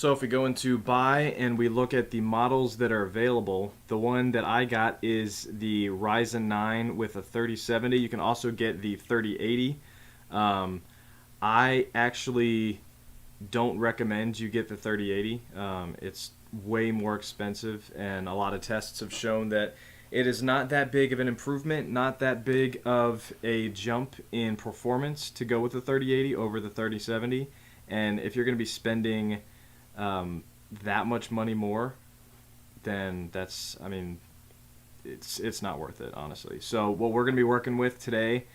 So if we go into buy and we look at the models that are available, the one that I got is the Ryzen 9 with a 3070. You can also get the 3080. I actually don't recommend you get the 3080. It's way more expensive, and a lot of tests have shown that it is not that big of an improvement, not that big of a jump in performance to go with the 3080 over the 3070. And if you're going to be spending that much money more, then that's, I mean, it's not worth it, honestly. So what we're going to be working with today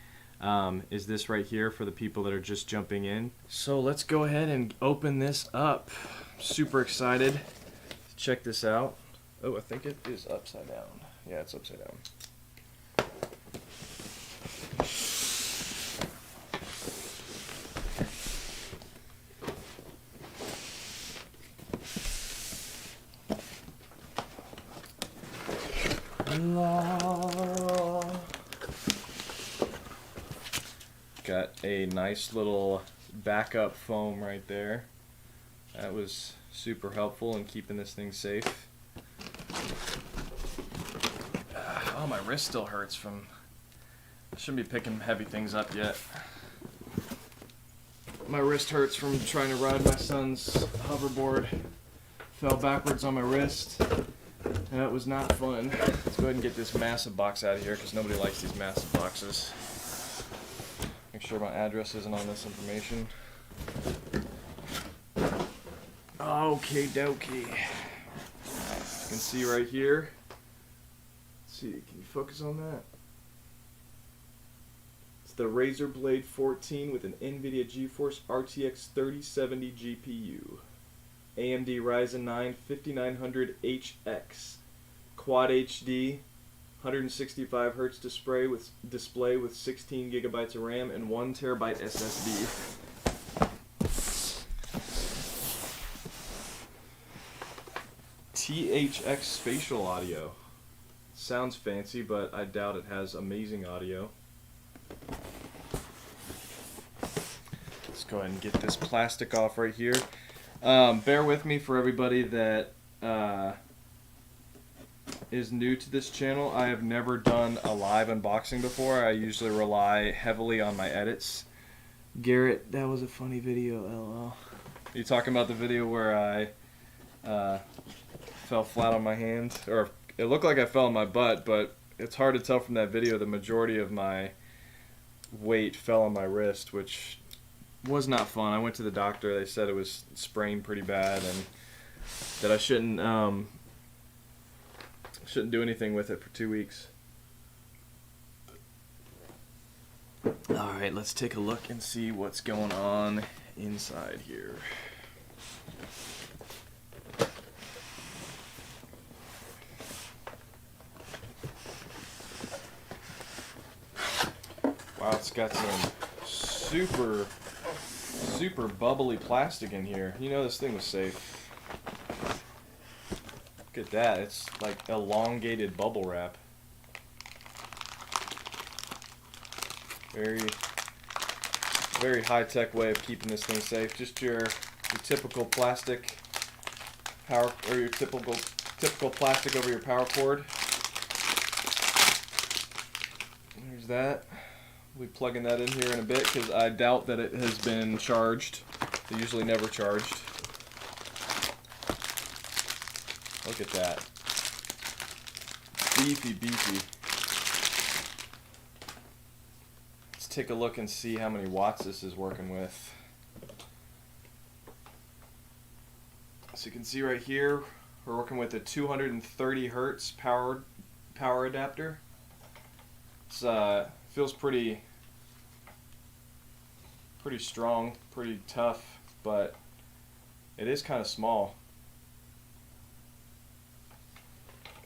is this right here for the people that are just jumping in. So let's go ahead and open this up. Super excited to check this out. Oh, I think it is upside down. Yeah, it's upside down. Got a nice little backup foam right there. That was super helpful in keeping this thing safe. Oh, my wrist still hurts from... I shouldn't be picking heavy things up yet. My wrist hurts from trying to ride my son's hoverboard. Fell backwards on my wrist. That was not fun. Let's go ahead and get this massive box out of here because nobody likes these massive boxes. Make sure my address isn't on this information. Okie dokie. You can see right here. Let's see, can you focus on that? It's the Razer Blade 14 with an NVIDIA GeForce RTX 3070 GPU. AMD Ryzen 9 5900HX, Quad HD, 165 Hz display with 16 gigabytes of RAM and 1 terabyte SSD. THX spatial audio. Sounds fancy, but I doubt it has amazing audio. Let's go ahead and get this plastic off right here. Bear with me for everybody that is new to this channel. I have never done a live unboxing before. I usually rely heavily on my edits. Garrett, that was a funny video, LOL. You talking about the video where I fell flat on my hand? Or it looked like I fell on my butt, but it's hard to tell from that video. The majority of my weight fell on my wrist, which was not fun. I went to the doctor. They said it was sprained pretty bad and that I shouldn't do anything with it for 2 weeks. Alright, let's take a look and see what's going on inside here. Wow, it's got some super bubbly plastic in here. You know this thing was safe. Look at that. It's like elongated bubble wrap. Very high-tech way of keeping this thing safe. Just your typical plastic power, or your typical plastic over your power cord. There's that. We'll be plugging that in here in a bit because I doubt that it has been charged. They're usually never charged. Look at that. Beefy. Let's take a look and see how many watts this is working with. So you can see right here, we're working with a 230 Hertz power adapter. It's feels pretty strong, pretty tough, but it is kind of small.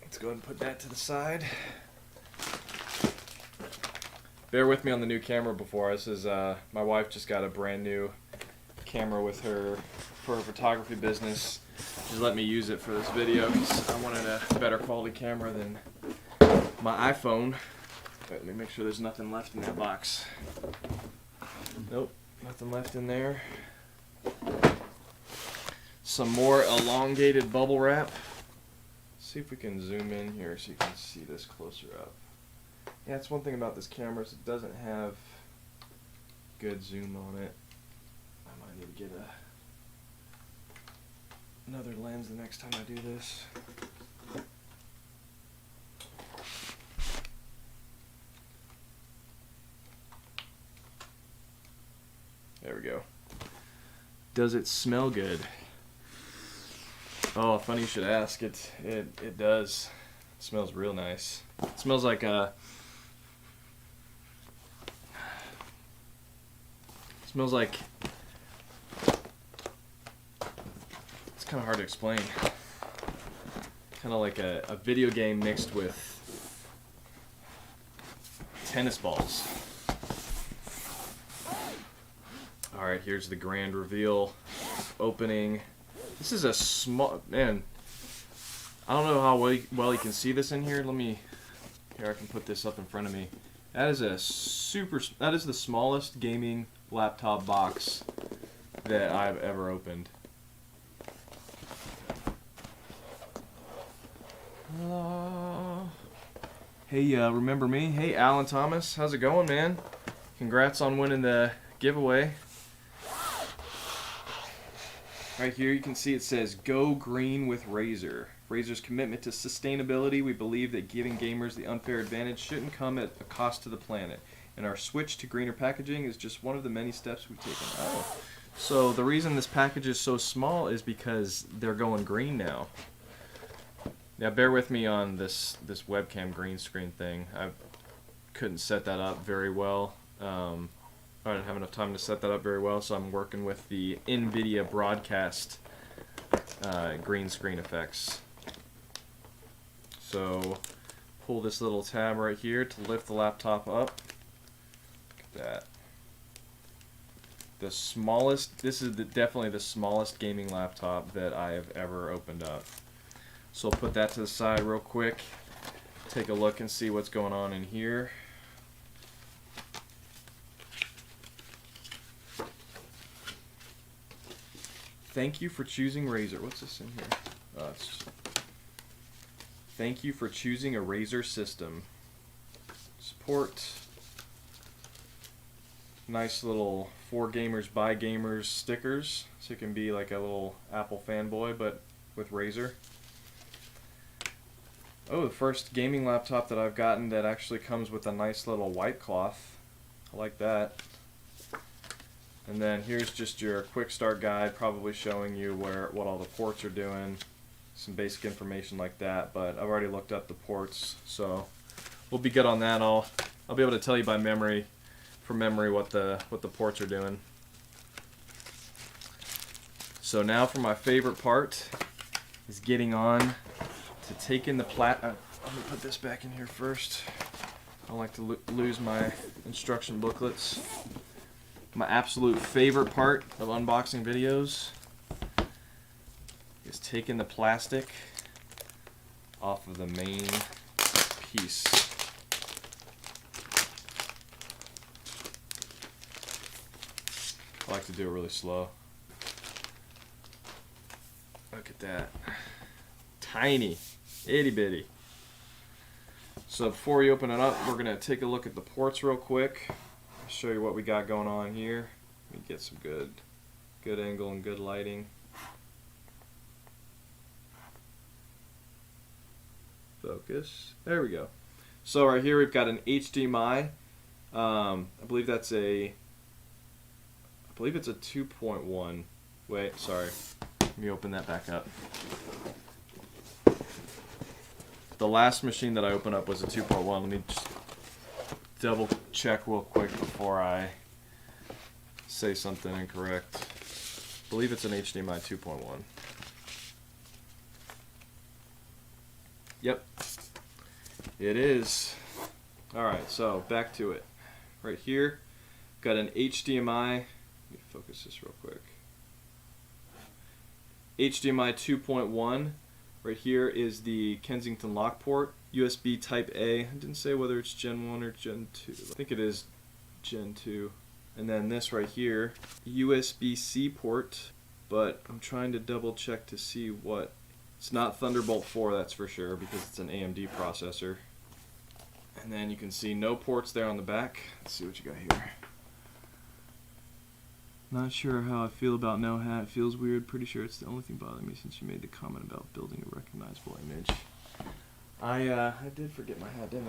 Let's go ahead and put that to the side. Bear with me on the new camera before. This is my wife just got a brand new camera with her for her photography business. She's let me use it for this video because I wanted a better quality camera than my iPhone. Let me make sure there's nothing left in that box. Nope, nothing left in there. some more elongated bubble wrap. See if we can zoom in here so you can see this closer up. Yeah, it's one thing about this camera is it doesn't have good zoom on it. I might need to get another lens the next time I do this. There we go. Does it smell good? Oh, funny you should ask. It does. It smells real nice. It smells like a. It smells like. It's kind of hard to explain. Kind of like a video game mixed with tennis balls. All right, here's the grand reveal opening. This is a small, man, I don't know how well you can see this in here. Here I can put this up in front of me. That is the smallest gaming laptop box that I've ever opened. Hey, remember me? Hey, Alan Thomas, how's it going, man? Congrats on winning the giveaway. Right here you can see it says, "Go green with Razer." Razer's commitment to sustainability. We believe that giving gamers the unfair advantage shouldn't come at a cost to the planet. And our switch to greener packaging is just one of the many steps we've taken. Oh. So the reason this package is so small is because they're going green now. Now bear with me on this webcam green screen thing. I couldn't set that up very well. I didn't have enough time to set that up very well, so I'm working with the NVIDIA broadcast green screen effects. So pull this little tab right here to lift the laptop up. Look at that. The smallest, this is definitely the smallest gaming laptop that I have ever opened up. So I'll put that to the side real quick, take a look and see what's going on in here. Thank you for choosing Razer. What's this in here? Thank you for choosing a Razer system. Support. Nice little for gamers by gamers stickers, so you can be like a little Apple fanboy, but with Razer. Oh, the first gaming laptop that I've gotten that actually comes with a nice little white cloth. I like that. And then here's just your quick start guide, probably showing you what all the ports are doing, some basic information like that. But I've already looked up the ports, so we'll be good on that. I'll be able to tell you by memory, from memory, what the ports are doing. So now for my favorite part is getting on to taking the let me put this back in here first. I don't like to lose my instruction booklets. My absolute favorite part of unboxing videos is taking the plastic off of the main piece. I like to do it really slow. Look at that. Tiny, itty bitty. So before we open it up, we're going to take a look at the ports real quick. Show you what we got going on here. Let me get some good angle and good lighting. Focus. There we go. So right here we've got an HDMI. I believe it's a 2.1. Wait, sorry. Let me open that back up. The last machine that I opened up was a 2.1. Let me just double check real quick before I say something incorrect. I believe it's an HDMI 2.1. Yep, it is. Alright, so back to it. Right here, got an HDMI. Let me focus this real quick. HDMI 2.1. Right here is the Kensington lock port. USB Type A. I didn't say whether it's Gen 1 or Gen 2. I think it is Gen 2. And then this right here, USB-C port but I'm trying to double check to see what. It's not Thunderbolt 4, that's for sure, because it's an AMD processor. And then you can see no ports there on the back. Let's see what you got here. Not sure how I feel about no hat. Feels weird. Pretty sure it's the only thing bothering me since you made the comment about building a recognizable image. I did forget my hat, didn't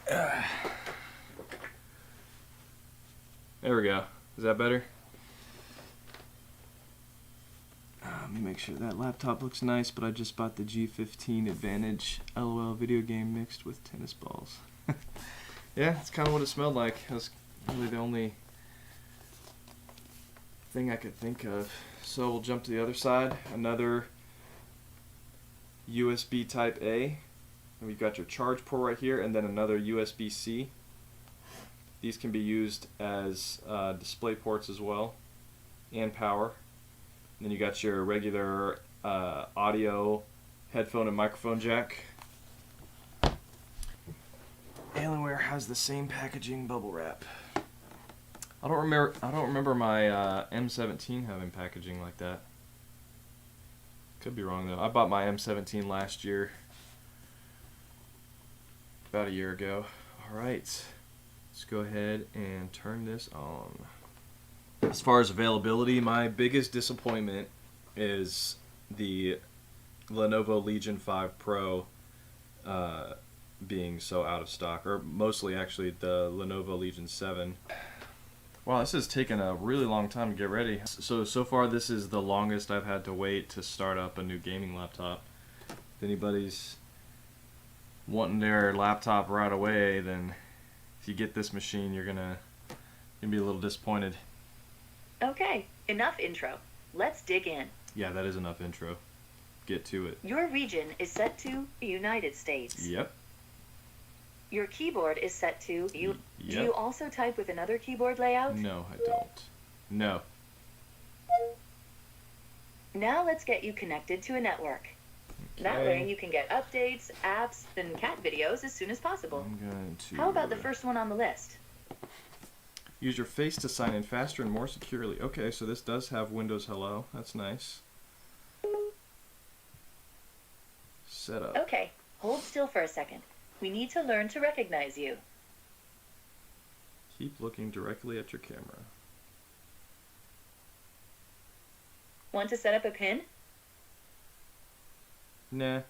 I? There we go. Is that better? Let me make sure that laptop looks nice, but I just bought the G15 Advantage LOL video game mixed with tennis balls. Yeah, that's kind of what it smelled like. That's really the only thing I could think of. So we'll jump to the other side. Another USB Type A. And we've got your charge port right here, and then another USB-C. These can be used as display ports as well, and power. And then you got your regular audio, headphone, and microphone jack. Alienware has the same packaging, bubble wrap. I don't remember my M17 having packaging like that. Could be wrong though. I bought my M17 last year, about a year ago. All right, let's go ahead and turn this on. As far as availability, my biggest disappointment is the Lenovo Legion 5 Pro being so out of stock, or mostly actually the Lenovo Legion 7. Wow, this has taken a really long time to get ready. So far this is the longest I've had to wait to start up a new gaming laptop. If anybody's wanting their laptop right away, then if you get this machine, you're gonna be a little disappointed. Okay, enough intro. Let's dig in. Yeah, that is enough intro. Get to it. Your region is set to the United States. Yep. Your keyboard is set to you. Yep. Do you also type with another keyboard layout? No, I don't. No. Now let's get you connected to a network. Okay. That way you can get updates, apps, and cat videos as soon as possible. I'm going to... How about the first one on the list? Use your face to sign in faster and more securely. Okay, so this does have Windows Hello. That's nice. Setup. Okay, hold still for a second. We need to learn to recognize you. Keep looking directly at your camera. Want to set up a pin? Nah.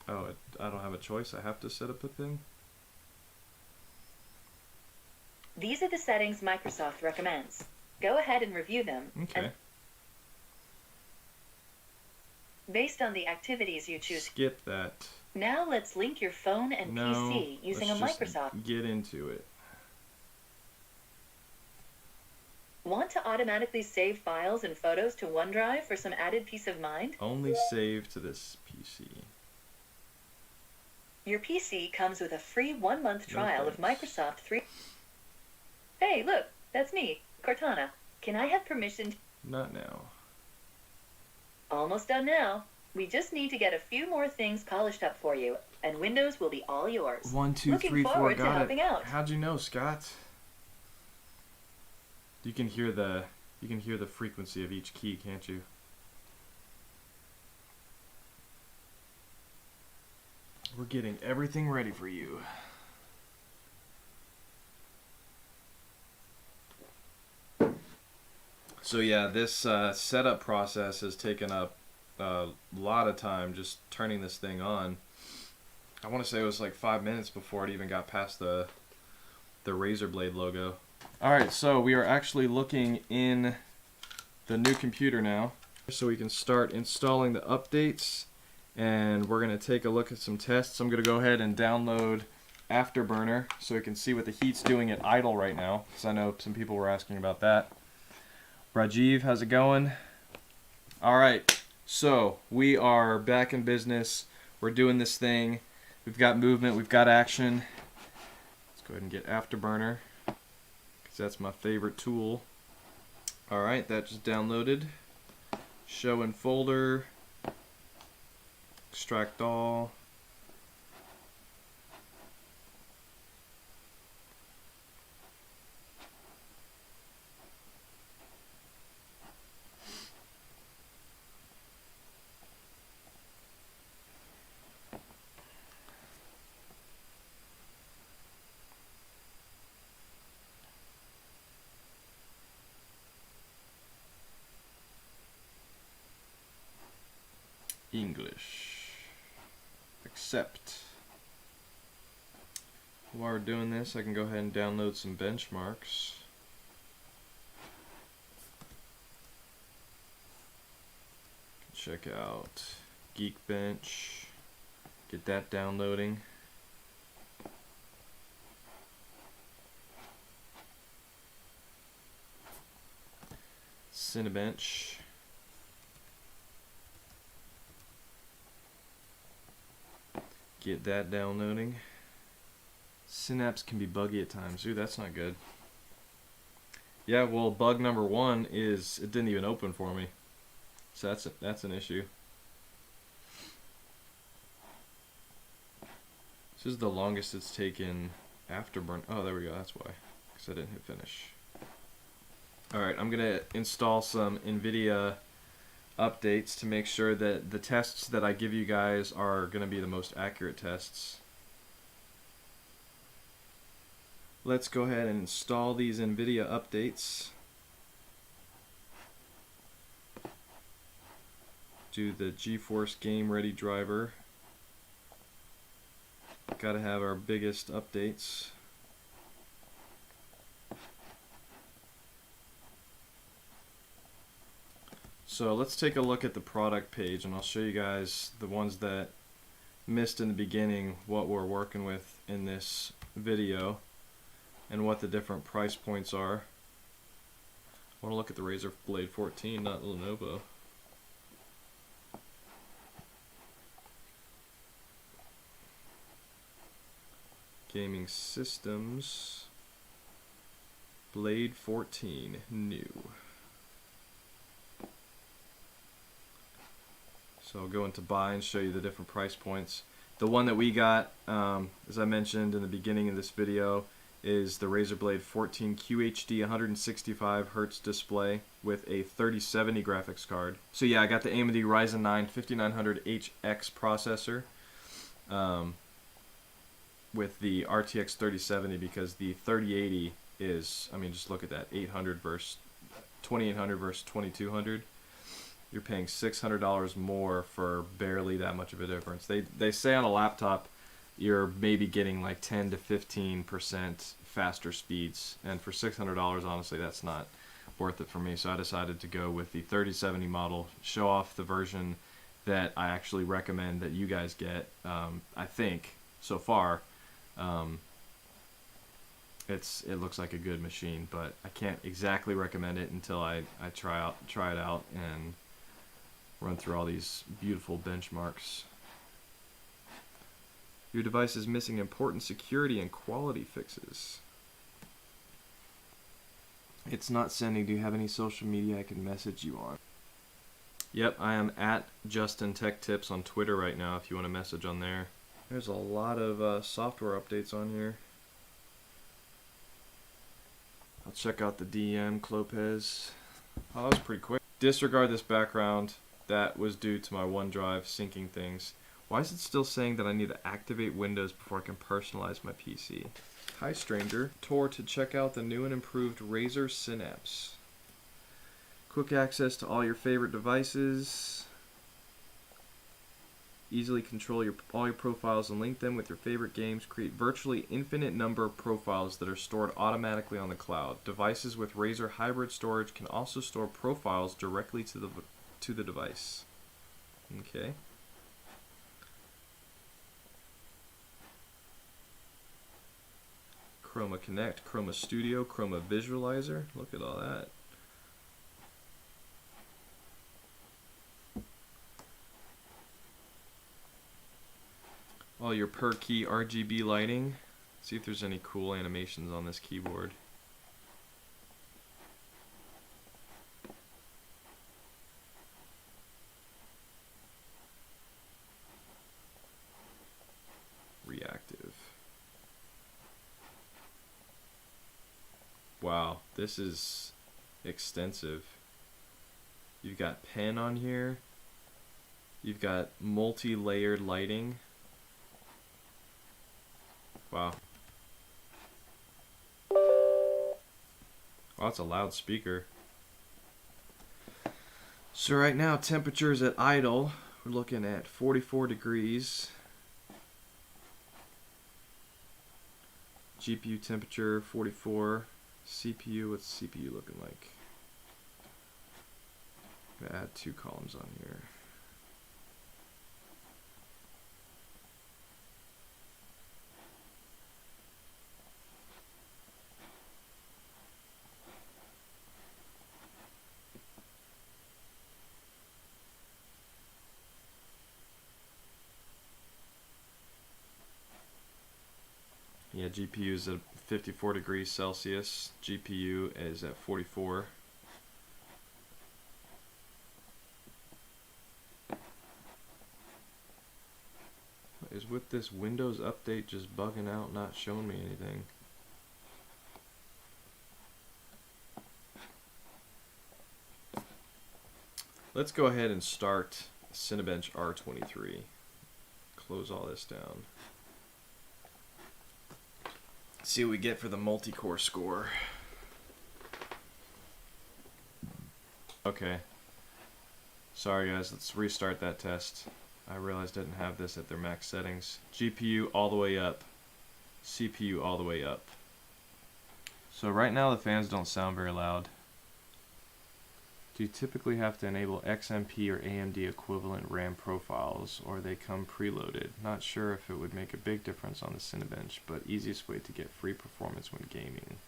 Oh, I don't have a choice. I have to set up a pin? These are the settings Microsoft recommends. Go ahead and review them. Okay. Based on the activities you choose. Skip that. Now let's link your phone and PC using a Microsoft. Get into it. Want to automatically save files and photos to OneDrive for some added peace of mind? Only save to this PC. Your PC comes with a free 1-month trial of thanks. Microsoft 3. Hey, look, that's me, Cortana. Can I have permission to... Not now. Almost done now. We just need to get a few more things polished up for you, and Windows will be all yours. 1, 2, Looking 3, 4. forward to Got helping it. out. How'd you know, Scott? You can hear the frequency of each key, can't you? We're getting everything ready for you. So yeah, this setup process has taken up a lot of time just turning this thing on. I want to say it was like 5 minutes before it even got past the Razer blade logo. Alright, so we are actually looking in the new computer now. So we can start installing the updates, and we're going to take a look at some tests. I'm going to go ahead and download Afterburner so we can see what the heat's doing at idle right now, because I know some people were asking about that. Rajiv, how's it going? Alright, so we are back in business. We're doing this thing. We've got movement, we've got action. Let's go ahead and get Afterburner, because that's my favorite tool. Alright, that just downloaded. Show in folder. Extract all. English. Accept. While we're doing this, I can go ahead and download some benchmarks. Check out Geekbench. Get that downloading. Cinebench. Get that downloading. Synapse can be buggy at times. Ooh, that's not good. Yeah, well, bug number one is it didn't even open for me. So that's an issue. This is the longest it's taken afterburn. Oh, there we go. That's why. Because I didn't hit finish. Alright, I'm going to install some NVIDIA updates to make sure that the tests that I give you guys are going to be the most accurate tests. Let's go ahead and install these NVIDIA updates. Do the GeForce Game Ready driver. Gotta have our biggest updates. So let's take a look at the product page, and I'll show you guys the ones that missed in the beginning what we're working with in this video and what the different price points are. I want to look at the Razer Blade 14, not Lenovo. Gaming systems, Blade 14, new. So I'll go into buy and show you the different price points. The one that we got, as I mentioned in the beginning of this video, is the Razer Blade 14 QHD 165Hz display with a 3070 graphics card. So yeah, I got the AMD Ryzen 9 5900HX processor. With the RTX 3070, because the 3080 is, I mean, just look at that, 800 versus 2800 versus 2200. You're paying $600 more for barely that much of a difference. They say on a laptop you're maybe getting like 10 to 15% faster speeds, and for $600, honestly, that's not worth it for me. So I decided to go with the 3070 model, show off the version that I actually recommend that you guys get. I think so far. It looks like a good machine, but I can't exactly recommend it until I try it out and run through all these beautiful benchmarks. Your device is missing important security and quality fixes. It's not sending. Do you have any social media I can message you on? Yep, I am at Justin Tech Tips on Twitter right now if you want to message on there. There's a lot of software updates on here. I'll check out the DM Clopez. Oh, that was pretty quick. Disregard this background. That was due to my OneDrive syncing things. Why is it still saying that I need to activate Windows before I can personalize my PC? Hi, stranger. Tour to check out the new and improved Razer Synapse. Quick access to all your favorite devices. Easily control all your profiles and link them with your favorite games. Create virtually infinite number of profiles that are stored automatically on the cloud. Devices with Razer hybrid storage can also store profiles directly to the device. Okay. Chroma Connect, Chroma Studio, Chroma Visualizer. Look at all that. All your per key RGB lighting. See if there's any cool animations on this keyboard. Reactive. Wow, this is extensive. You've got pen on here. You've got multi-layered lighting. Wow. Oh, that's a loud speaker. So right now, temperature is at idle. We're looking at 44 degrees. GPU temperature 44. CPU, what's CPU looking like? I'm gonna add 2 columns on here. Yeah, GPU is at 54 degrees Celsius. GPU is at 44. Is with this Windows update just bugging out, not showing me anything? Let's go ahead and start Cinebench R23. Close all this down. See what we get for the multi-core score. Okay. Sorry guys, let's restart that test. I realized I didn't have this at their max settings. GPU all the way up. CPU all the way up. So right now the fans don't sound very loud. Do you typically have to enable XMP or AMD equivalent RAM profiles, or they come preloaded? Not sure if it would make a big difference on the Cinebench, but easiest way to get free performance when gaming.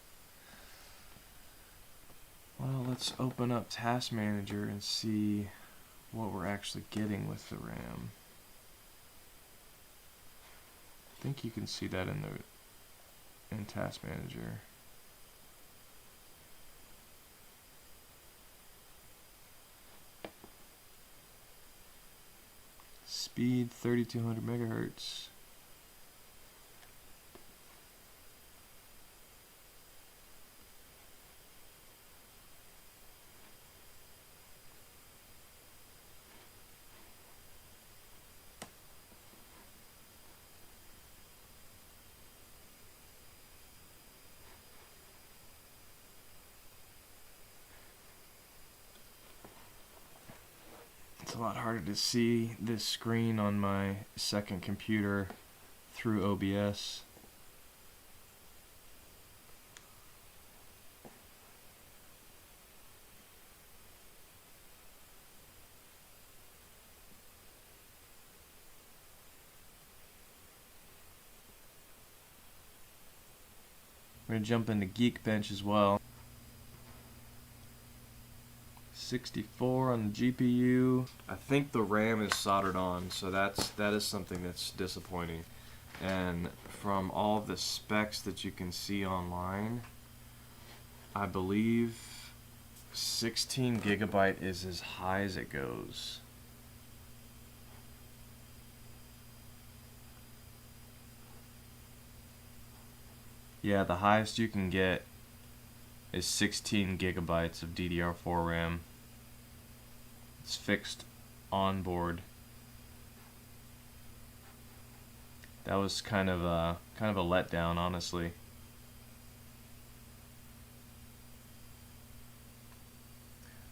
Well, let's open up Task Manager and see what we're actually getting with the RAM. I think you can see that in Task Manager. Speed 3200 megahertz. It's a lot harder to see this screen on my second computer through OBS. We're going to jump into Geekbench as well. 64 on the GPU. I think the RAM is soldered on, so that is something that's disappointing. And from all of the specs that you can see online, I believe 16 gigabyte is as high as it goes. Yeah, the highest you can get is 16 gigabytes of DDR4 RAM. It's fixed on board. That was kind of a letdown, honestly.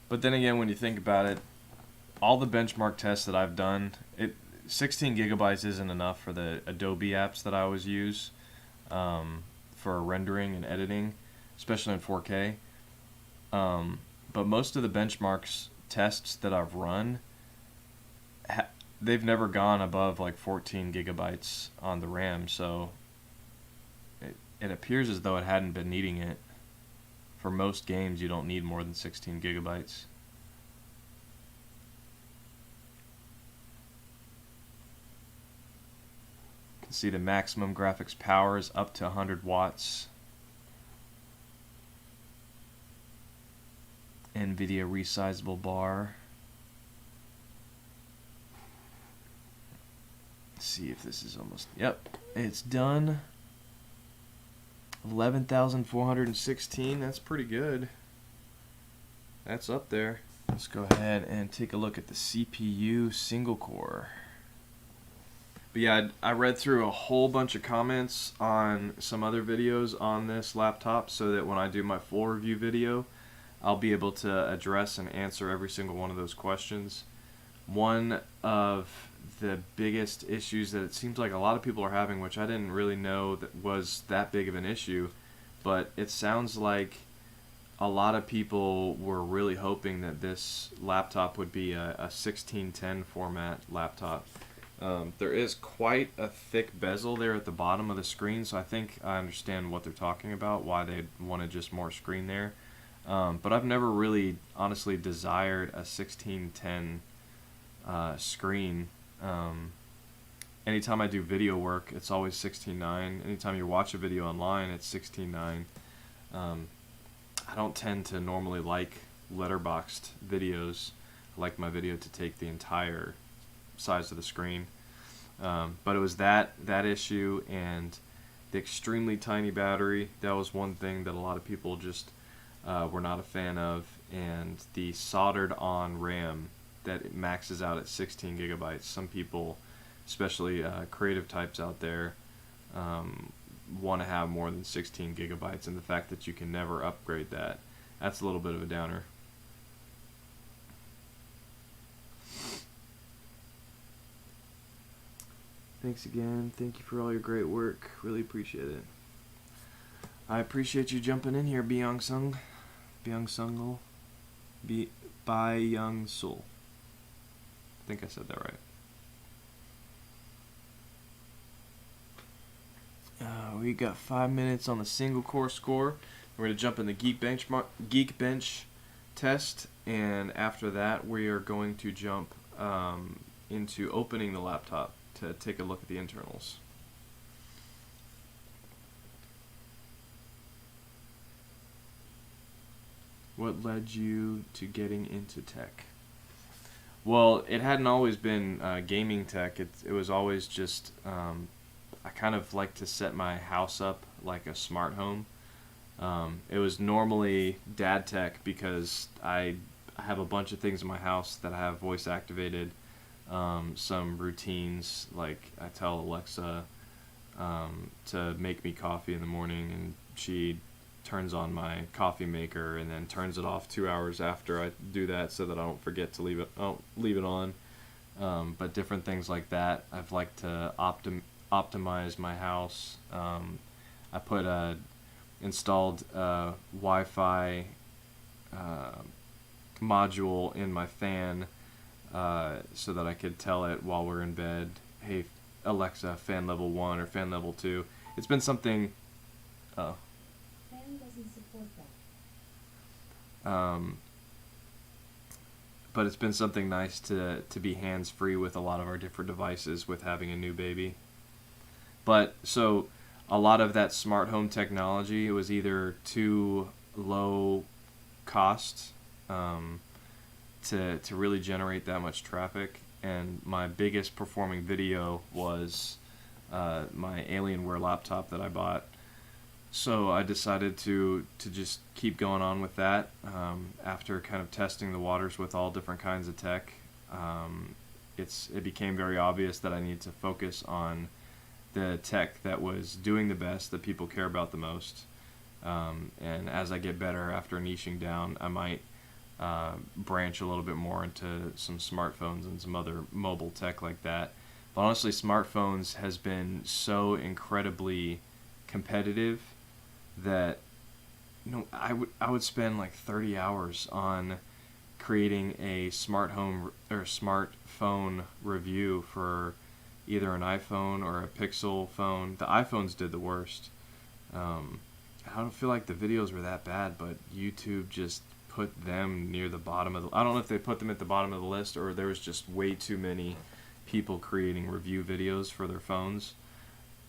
But then again, when you think about it, all the benchmark tests that I've done, 16 gigabytes isn't enough for the Adobe apps that I always use for rendering and editing, especially in 4K. But most of the benchmarks tests that I've run, they've never gone above like 14 gigabytes on the RAM, so it appears as though it hadn't been needing it. For most games, you don't need more than 16 gigabytes. You can see the maximum graphics power is up to 100 watts. NVIDIA resizable bar. Let's see if this is almost... Yep, it's done. 11,416. That's pretty good. That's up there. Let's go ahead and take a look at the CPU single core. But yeah, I read through a whole bunch of comments on some other videos on this laptop so that when I do my full review video, I'll be able to address and answer every single one of those questions. one of the biggest issues that it seems like a lot of people are having, which I didn't really know that was that big of an issue, but it sounds like a lot of people were really hoping that this laptop would be a 1610 format laptop. There is quite a thick bezel there at the bottom of the screen, so I think I understand what they're talking about, why they wanted just more screen there. But I've never really honestly desired a 1610 screen. Anytime I do video work, it's always 16:9. Anytime you watch a video online, it's 16:9. I don't tend to normally like letterboxed videos. I like my video to take the entire size of the screen. But it was that issue and the extremely tiny battery. That was one thing that a lot of people just were not a fan of. And the soldered on RAM that it maxes out at 16 gigabytes. Some people, especially creative types out there, want to have more than 16 gigabytes, and the fact that you can never upgrade that's a little bit of a downer. Thanks again. Thank you for all your great work. Really appreciate it. I appreciate you jumping in here, Byung Sung. Byung Sungul. Byung Sul. I think I said that right. We got 5 minutes on the single core score. We're going to jump in the Geekbench test, and after that we are going to jump into opening the laptop to take a look at the internals. What led you to getting into tech? Well, it hadn't always been gaming tech. It was always just I kind of like to set my house up like a smart home. It was normally dad tech because I have a bunch of things in my house that I have voice activated. Some routines, like I tell Alexa to make me coffee in the morning, and she turns on my coffee maker and then turns it off 2 hours after I do that so that I don't forget to leave it on. But different things like that. I've liked to optimize my house. I put installed Wi-Fi module in my fan so that I could tell it while we're in bed, hey Alexa, fan level 1 or fan level 2. It's been something. Fan doesn't support that. But it's been something nice to be hands-free with a lot of our different devices with having a new baby. But so a lot of that smart home technology was either too low cost to really generate that much traffic, and my biggest performing video was my Alienware laptop that I bought. So I decided to just keep going on with that after kind of testing the waters with all different kinds of tech. It became very obvious that I need to focus on the tech that was doing the best, that people care about the most. And as I get better after niching down, I might branch a little bit more into some smartphones and some other mobile tech like that. But honestly, smartphones has been so incredibly competitive that I would spend like 30 hours on creating a smart home or smartphone review for either an iPhone or a Pixel phone. The iPhones did the worst. I don't feel like the videos were that bad, but YouTube just put them near the bottom of the. I don't know if they put them at the bottom of the list or there was just way too many people creating review videos for their phones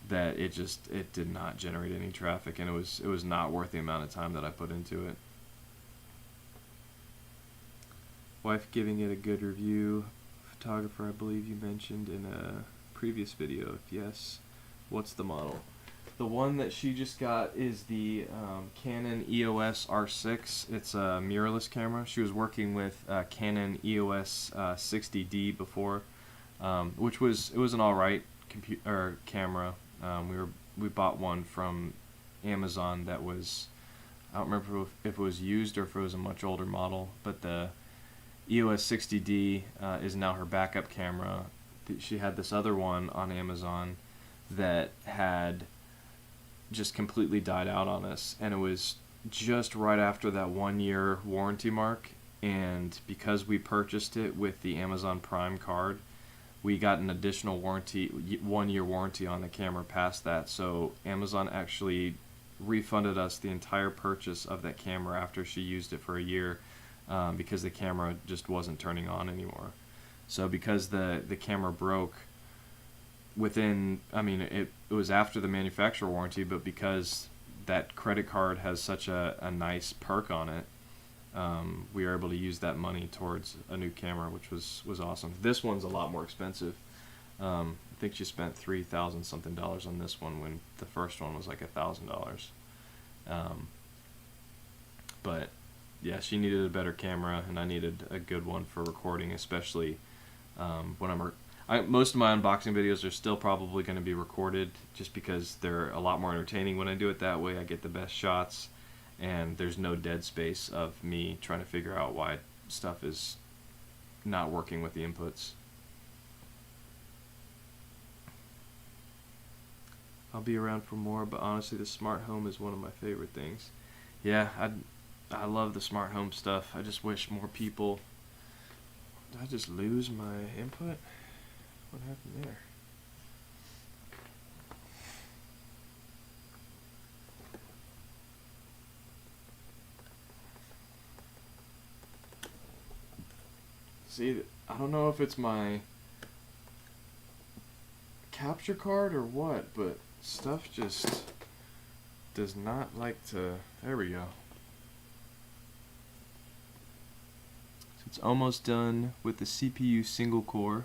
that it did not generate any traffic, and it was not worth the amount of time that I put into it. Wife giving it a good review. Photographer, I believe you mentioned in a previous video. If yes, what's the model? The one that she just got is the Canon EOS R6. It's a mirrorless camera. She was working with Canon EOS 60D before, which was an alright camera. We bought one from Amazon that was, I don't remember if it was used or if it was a much older model, but EOS 60D is now her backup camera. She had this other one on Amazon that had just completely died out on us, and it was just right after that 1 year warranty mark. And because we purchased it with the Amazon Prime card, we got an additional warranty, 1 year warranty on the camera past that. So Amazon actually refunded us the entire purchase of that camera after she used it for a year, because the camera just wasn't turning on anymore. So because the camera broke within, I mean, it was after the manufacturer warranty, but because that credit card has such a nice perk on it, we were able to use that money towards a new camera, which was awesome. This one's a lot more expensive. I think she spent $3,000 something on this one when the first one was like $1,000. But yeah, she needed a better camera, and I needed a good one for recording, especially when most of my unboxing videos are still probably going to be recorded, just because they're a lot more entertaining when I do it that way. I get the best shots, and there's no dead space of me trying to figure out why stuff is not working with the inputs. I'll be around for more, but honestly, the smart home is one of my favorite things. Yeah, I love the smart home stuff. I just wish more people... Did I just lose my input? What happened there? See, I don't know if it's my capture card or what, but stuff just does not like to... There we go. So it's almost done with the CPU single core.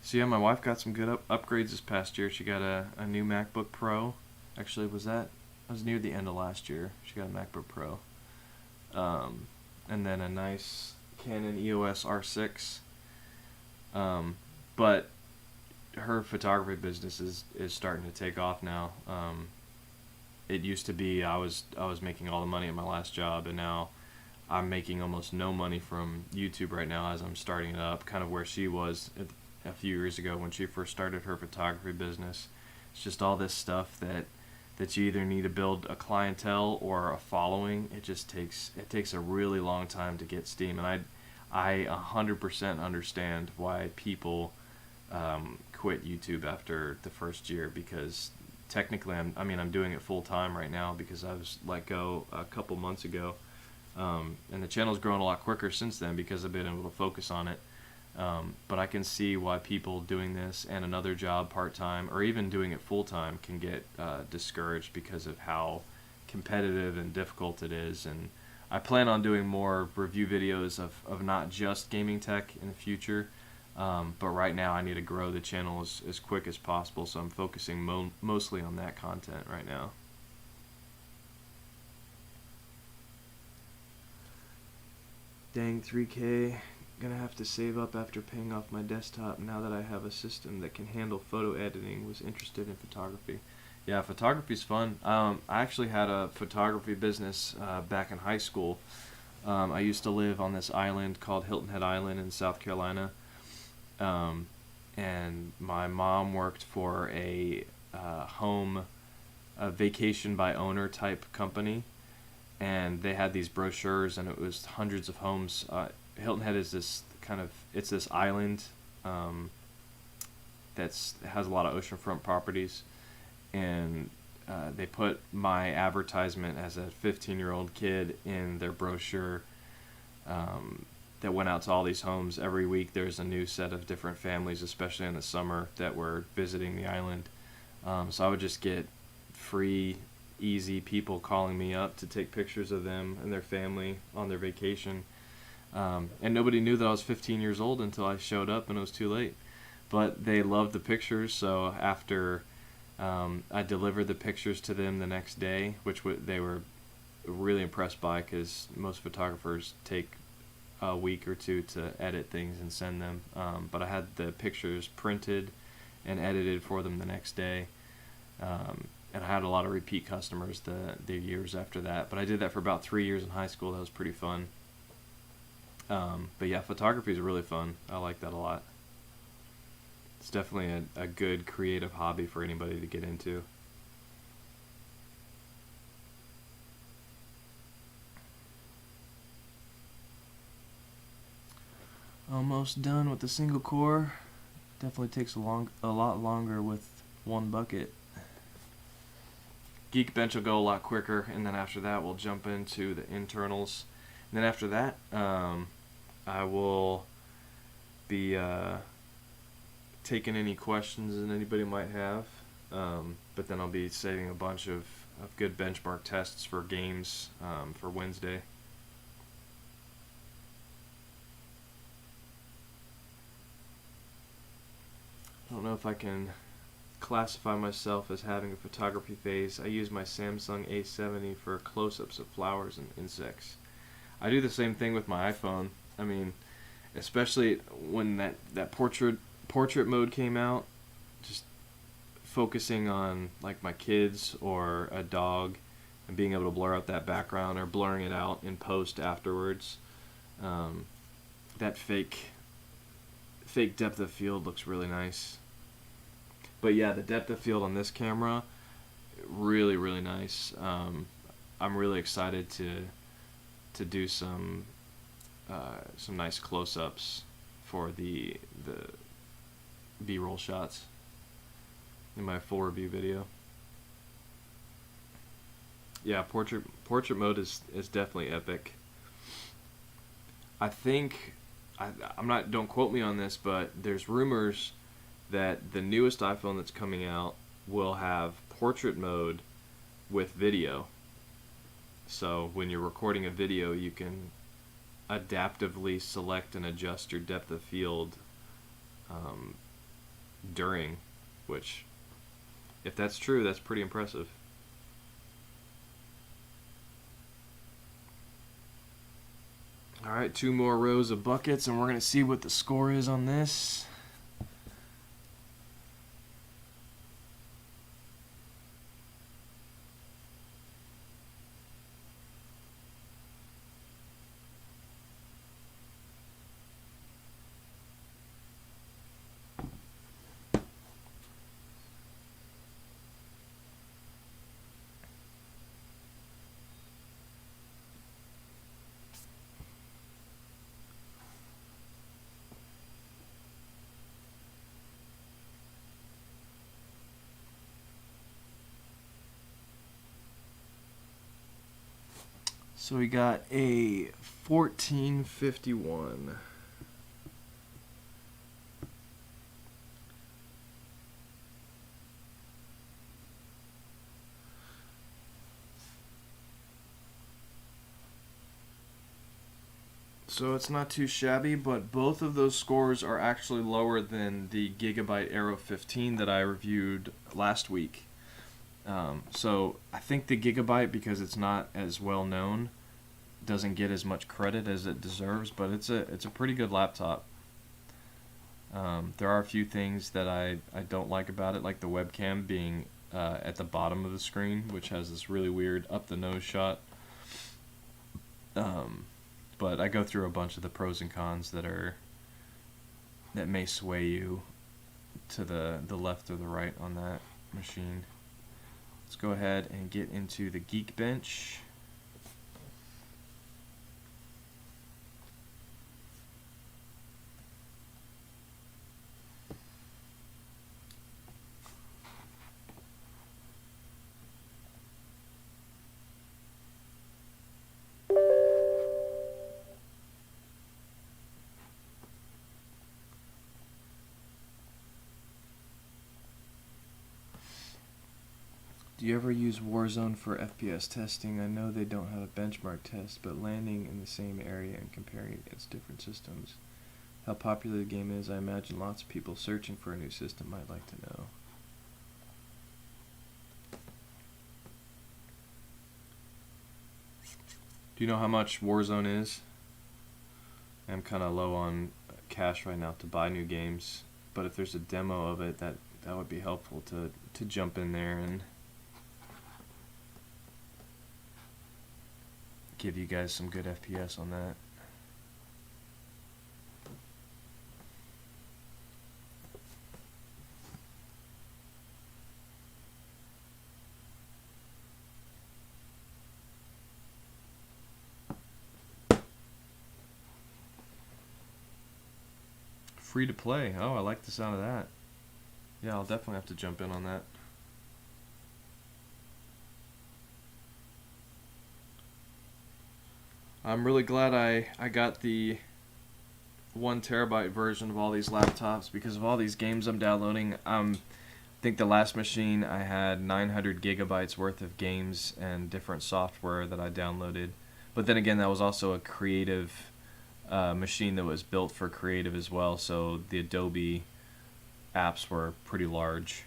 So yeah, my wife got some good upgrades this past year. She got a new MacBook Pro. Actually, was near the end of last year. She got a MacBook Pro. And then a nice Canon EOS R6. But her photography business is starting to take off now. It used to be I was making all the money at my last job, and now I'm making almost no money from YouTube right now as I'm starting it up, kind of where she was a few years ago when she first started her photography business. It's just all this stuff that you either need to build a clientele or a following. It takes a really long time to get steam, and I 100% understand why people quit YouTube after the first year, because technically I'm doing it full time right now because I was let go a couple months ago, and the channel's grown a lot quicker since then because I've been able to focus on it. But I can see why people doing this and another job part-time, or even doing it full-time, can get discouraged because of how competitive and difficult it is. And I plan on doing more review videos of not just gaming tech in the future, but right now I need to grow the channel as quick as possible, so I'm focusing mostly on that content right now. Dang, 3K. Gonna have to save up after paying off my desktop now that I have a system that can handle photo editing. Was interested in photography. Yeah, photography's fun. I actually had a photography business back in high school. I used to live on this island called Hilton Head Island in South Carolina, and my mom worked for a vacation by owner type company, and they had these brochures, and it was hundreds of homes. Hilton Head is this island that has a lot of oceanfront properties, and they put my advertisement as a 15-year-old kid in their brochure that went out to all these homes. Every week there's a new set of different families, especially in the summer, that were visiting the island. So I would just get free, easy people calling me up to take pictures of them and their family on their vacation. And nobody knew that I was 15 years old until I showed up and it was too late. But they loved the pictures, so after I delivered the pictures to them the next day, which they were really impressed by, because most photographers take a week or two to edit things and send them. But I had the pictures printed and edited for them the next day. and I had a lot of repeat customers the years after that. But I did that for about 3 years in high school. That was pretty fun. But yeah, photography is really fun. I like that a lot. It's definitely a good creative hobby for anybody to get into. Almost done with the single core. Definitely takes a lot longer with one bucket. Geekbench will go a lot quicker, and then after that we'll jump into the internals. And then after that, I will be taking any questions that anybody might have. But then I'll be saving a bunch of good benchmark tests for games for Wednesday. I don't know if I can classify myself as having a photography phase. I use my Samsung A70 for close-ups of flowers and insects. I do the same thing with my iPhone. I mean, especially when that portrait mode came out, just focusing on like my kids or a dog and being able to blur out that background or blurring it out in post afterwards. That fake depth of field looks really nice. But yeah, the depth of field on this camera, really, really nice. I'm really excited to do some nice close-ups for the B-roll shots in my full review video. Yeah, portrait mode is definitely epic. I think don't quote me on this, but there's rumors that the newest iPhone that's coming out will have portrait mode with video. So when you're recording a video, you can adaptively select and adjust your depth of field during, which, if that's true, that's pretty impressive. Alright, 2 more rows of buckets, and we're going to see what the score is on this. So we got a 1451. So it's not too shabby, but both of those scores are actually lower than the Gigabyte Aero 15 that I reviewed last week. So I think the Gigabyte, because it's not as well known, doesn't get as much credit as it deserves, but it's a pretty good laptop. There are a few things that I don't like about it, like the webcam being at the bottom of the screen, which has this really weird up the nose shot. But I go through a bunch of the pros and cons that may sway you to the left or the right on that machine. Let's go ahead and get into the Geekbench. Do you ever use Warzone for FPS testing? I know they don't have a benchmark test, but landing in the same area and comparing it against different systems. How popular the game is, I imagine lots of people searching for a new system might like to know. Do you know how much Warzone is? I'm kind of low on cash right now to buy new games, but if there's a demo of it, that would be helpful to jump in there and give you guys some good FPS on that. Free to play. Oh, I like the sound of that. Yeah, I'll definitely have to jump in on that. I'm really glad I got the 1 terabyte version of all these laptops because of all these games I'm downloading. I think the last machine I had 900 gigabytes worth of games and different software that I downloaded. But then again, that was also a creative machine that was built for creative as well, so the Adobe apps were pretty large.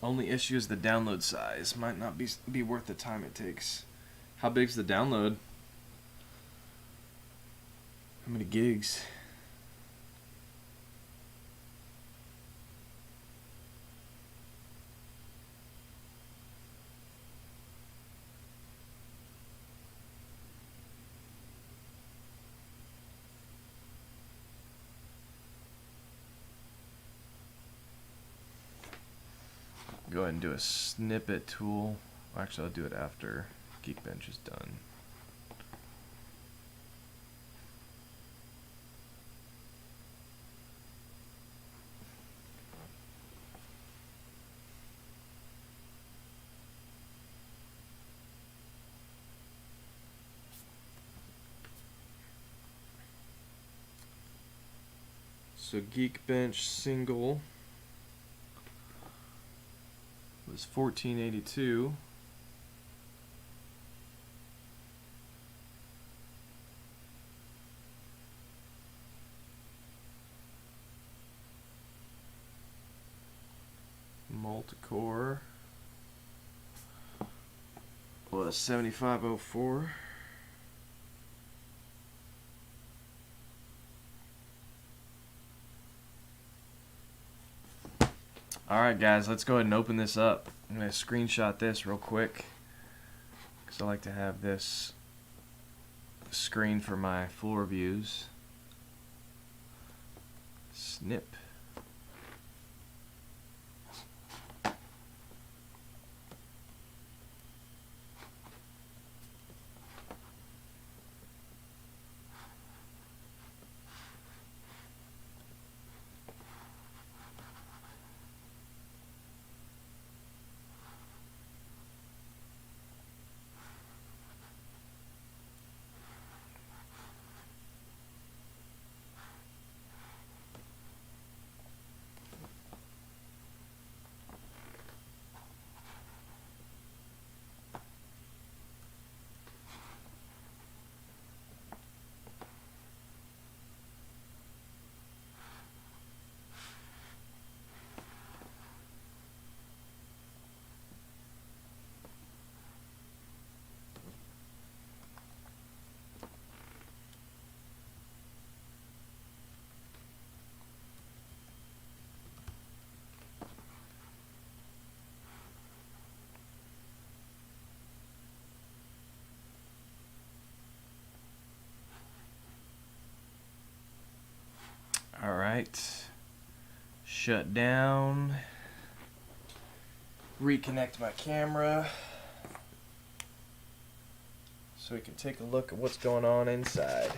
Only issue is the download size. Might not be worth the time it takes. How big's the download? How many gigs? Go ahead and do a snippet tool. Actually, I'll do it after Geekbench is done. So Geekbench single was 1482. Multicore was 7504. Alright guys, let's go ahead and open this up. I'm going to screenshot this real quick because I like to have this screen for my floor views. Snip. Alright, shut down, reconnect my camera so we can take a look at what's going on inside.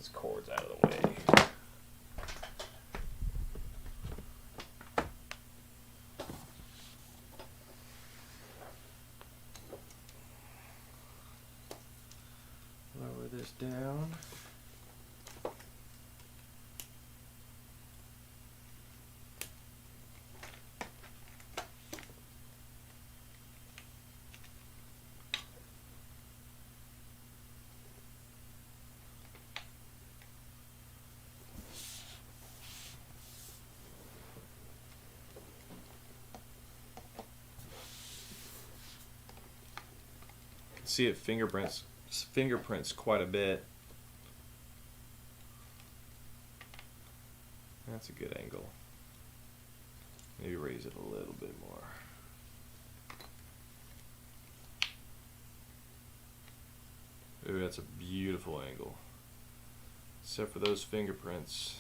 these cords out of the way. Lower this down. See it fingerprints quite a bit. That's a good angle. Maybe raise it a little bit more. Ooh, that's a beautiful angle. Except for those fingerprints.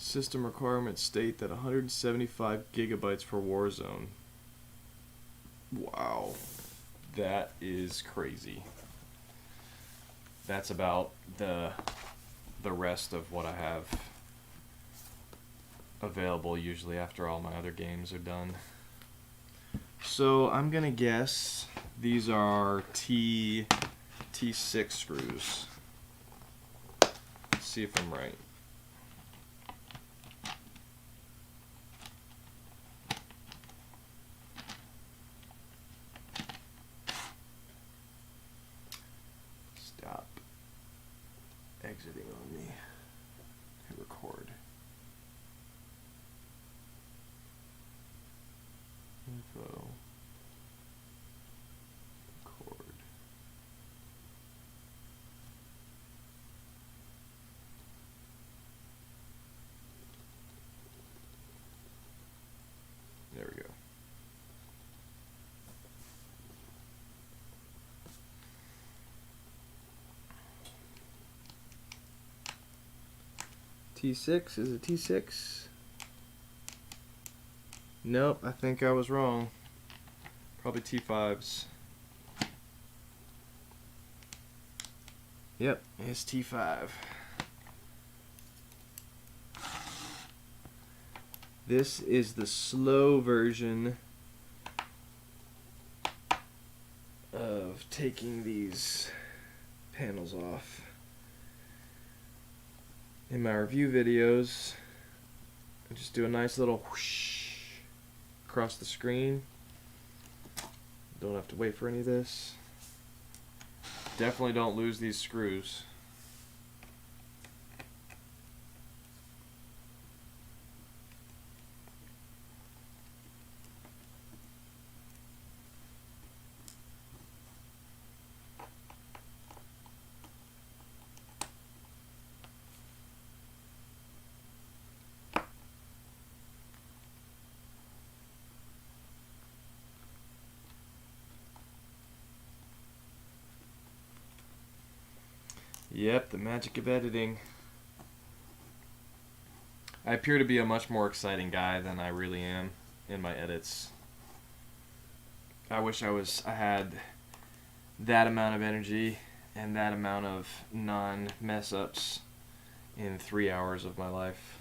System requirements state that 175 gigabytes for Warzone. Wow. That is crazy. That's about the rest of what I have available usually after all my other games are done. So I'm gonna guess these are T6 screws. Let's see if I'm right. Stop exiting on me. Hit record. Info. Record. There we go. T6, is it T6? Nope, I think I was wrong. Probably T5s. Yep, it's T5. This is the slow version of taking these panels off. In my review videos, I just do a nice little whoosh across the screen. Don't have to wait for any of this. Definitely don't lose these screws. Yep, the magic of editing. I appear to be a much more exciting guy than I really am in my edits. I wish I had that amount of energy and that amount of non-mess ups in 3 hours of my life.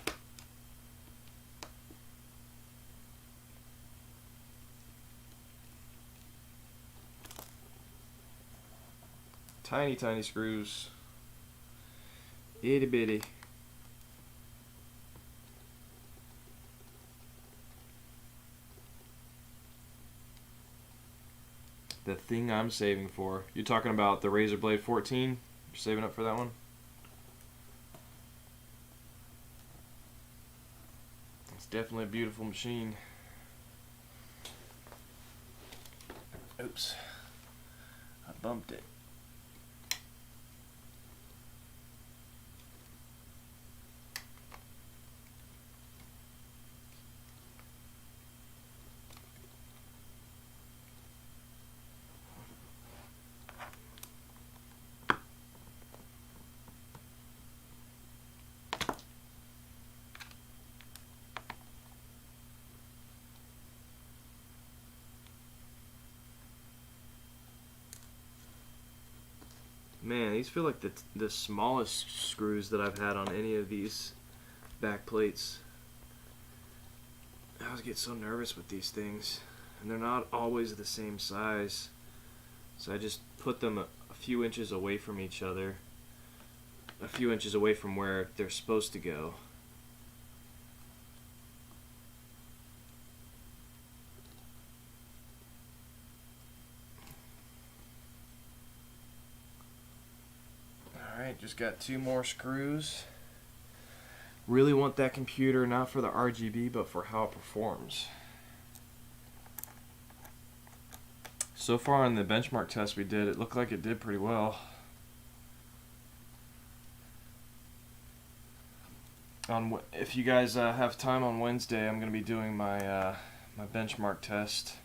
Tiny, tiny screws. Itty bitty. The thing I'm saving for. You're talking about the Razer Blade 14? You're saving up for that one? It's definitely a beautiful machine. Oops. I bumped it. Man, these feel like the smallest screws that I've had on any of these back plates. I always get so nervous with these things, and they're not always the same size. So I just put them a few inches away from each other, a few inches away from where they're supposed to go. Alright, just got 2 more screws. Really want that computer not for the RGB, but for how it performs. So far on the benchmark test we did, it looked like it did pretty well. If you guys have time on Wednesday, I'm going to be doing my my benchmark test.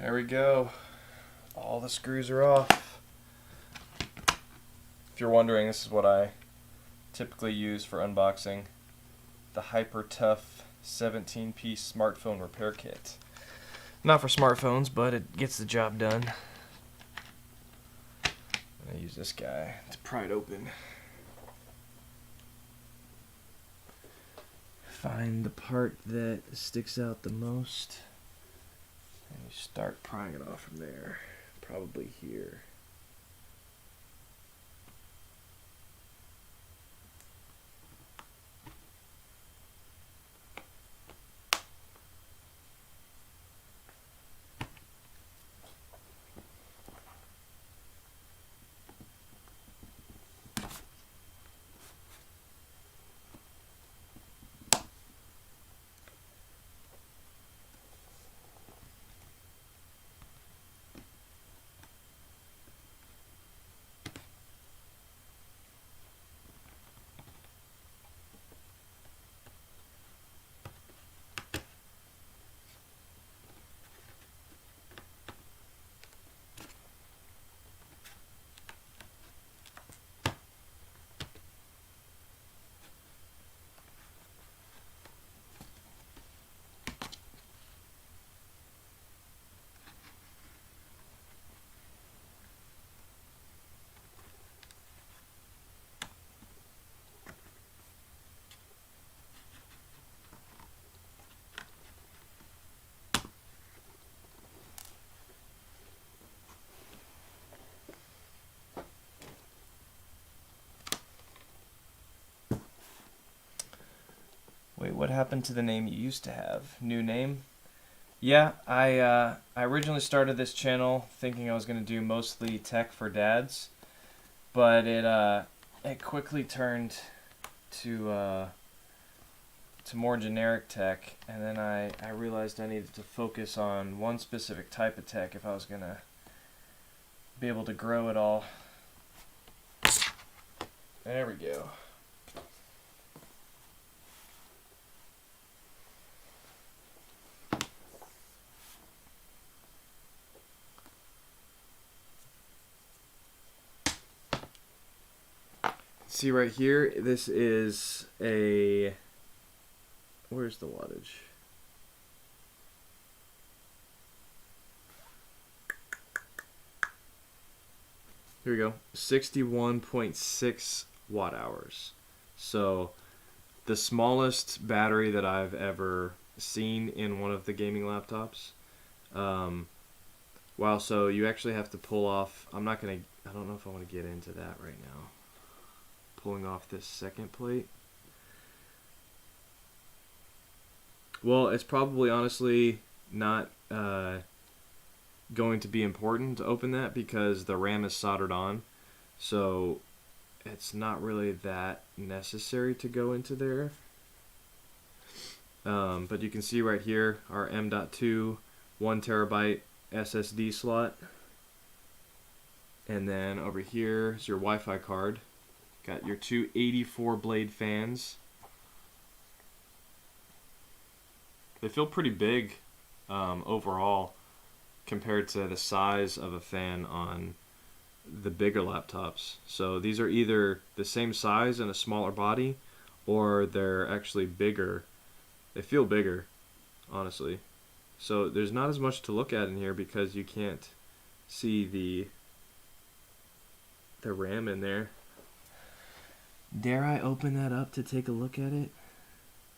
There we go. All the screws are off. If you're wondering, this is what I typically use for unboxing. The Hyper Tough 17-piece smartphone repair kit. Not for smartphones, but it gets the job done. I use this guy to pry it open. Find the part that sticks out the most. And you start prying it off from there, probably here. Wait, what happened to the name you used to have? New name? Yeah, I originally started this channel thinking I was going to do mostly tech for dads, but it quickly turned to more generic tech, and then I realized I needed to focus on one specific type of tech if I was going to be able to grow it all. There we go. See right here, this is a, where's the wattage? Here we go, 61.6 watt hours. So the smallest battery that I've ever seen in one of the gaming laptops. Wow, so you actually have to pull off, I don't know if I want to get into that right now. Pulling off this second plate. Well, it's probably honestly not going to be important to open that because the RAM is soldered on, so it's not really that necessary to go into there. But you can see right here our M.2 1 terabyte SSD slot, And then over here is your Wi-Fi card. Got your two 84 blade fans. They feel pretty big overall compared to the size of a fan on the bigger laptops. So these are either the same size and a smaller body, or they're actually bigger. They feel bigger, honestly. So there's not as much to look at in here because you can't see the RAM in there. Dare I open that up to take a look at it?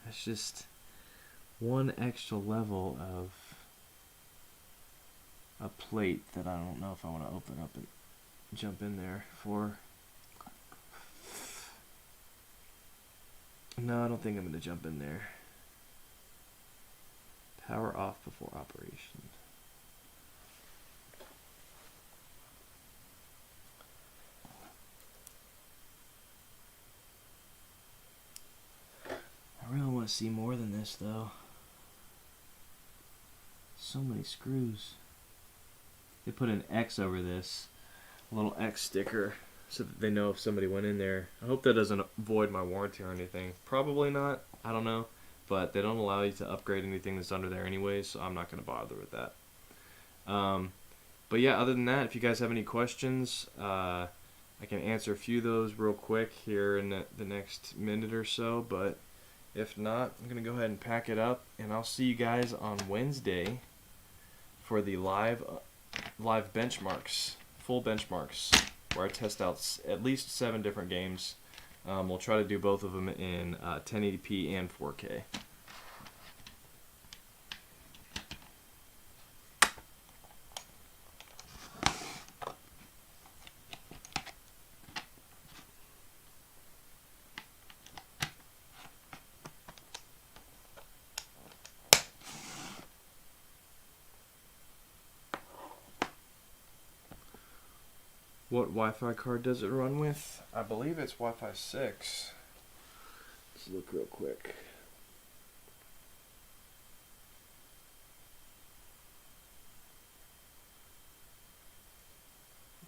That's just one extra level of a plate that I don't know if I want to open up and jump in there for. No, I don't think I'm going to jump in there. Power off before operation. I really want to see more than this, though. So many screws. They put an X over this, a little X sticker, so that they know if somebody went in there. I hope that doesn't void my warranty or anything. Probably not. I don't know. But they don't allow you to upgrade anything that's under there anyways, so I'm not going to bother with that. But yeah, other than that, if you guys have any questions, I can answer a few of those real quick here in the next minute or so. But if not, I'm going to go ahead and pack it up, and I'll see you guys on Wednesday for the live benchmarks, full benchmarks, where I test out at least 7 different games. We'll try to do both of them in 1080p and 4K. What Wi-Fi card does it run with? I believe it's Wi-Fi 6. Let's look real quick.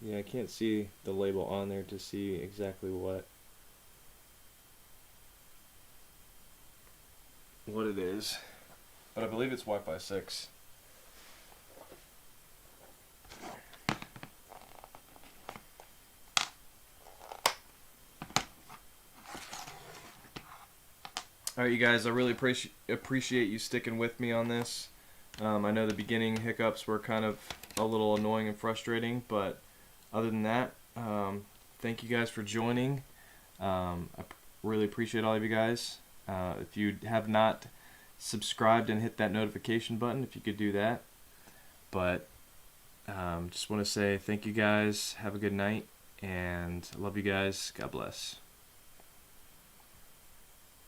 Yeah, I can't see the label on there to see exactly what it is, but I believe it's Wi-Fi 6. Alright, you guys, I really appreciate you sticking with me on this. I know the beginning hiccups were kind of a little annoying and frustrating, but other than that, thank you guys for joining. I really appreciate all of you guys. If you have not subscribed and hit that notification button, if you could do that. But just want to say thank you guys. Have a good night, and I love you guys. God bless.